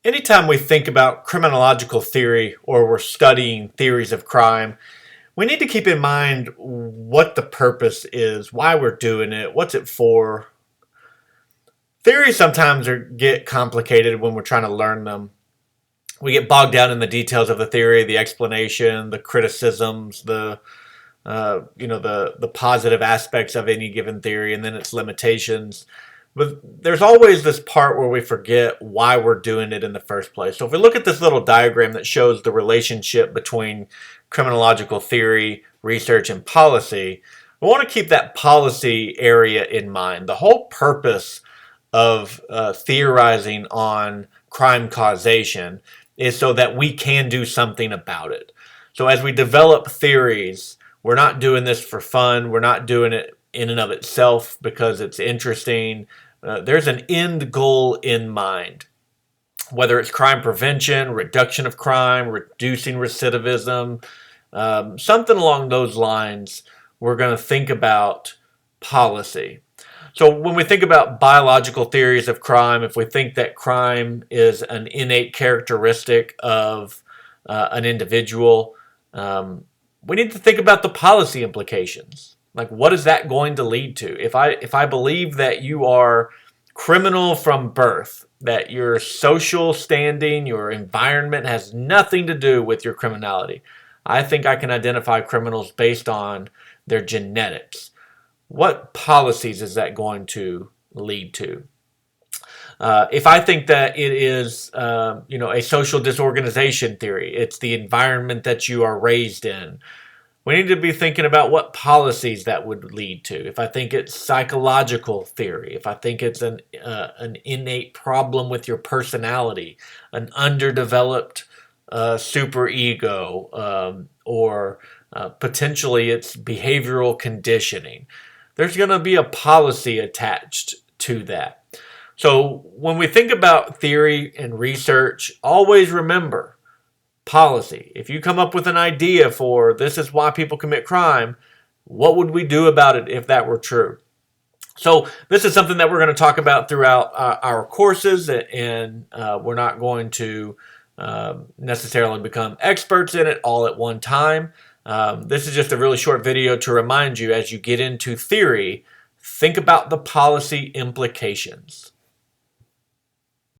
Anytime we think about criminological theory or we're studying theories of crime, we need to keep in mind what the purpose is, why we're doing it, what's it for. Theories sometimes get complicated when we're trying to learn them. We get bogged down in the details of the theory, the explanation, the criticisms, the positive aspects of any given theory, and then its limitations. But there's always this part where we forget why we're doing it in the first place. So if we look at this little diagram that shows the relationship between criminological theory, research, and policy, we want to keep that policy area in mind. The whole purpose of theorizing on crime causation is so that we can do something about it. So as we develop theories, we're not doing this for fun. We're not doing it in and of itself because it's interesting. There's an end goal in mind, whether it's crime prevention, reduction of crime, reducing recidivism, something along those lines. We're going to think about policy. So when we think about biological theories of crime, if we think that crime is an innate characteristic of an individual, we need to think about the policy implications. Like, what is that going to lead to? If I believe that you are criminal from birth, that your social standing, your environment has nothing to do with your criminality, I think I can identify criminals based on their genetics. What policies is that going to lead to? If I think that it is, a social disorganization theory, it's the environment that you are raised in. We need to be thinking about what policies that would lead to. If I think it's psychological theory, if I think it's an innate problem with your personality, an underdeveloped superego, or potentially it's behavioral conditioning. There's going to be a policy attached to that. So when we think about theory and research, always remember policy. If you come up with an idea for this is why people commit crime, what would we do about it if that were true? So this is something that we're going to talk about throughout our courses, and we're not going to necessarily become experts in it all at one time. This is just a really short video to remind you as you get into theory, think about the policy implications.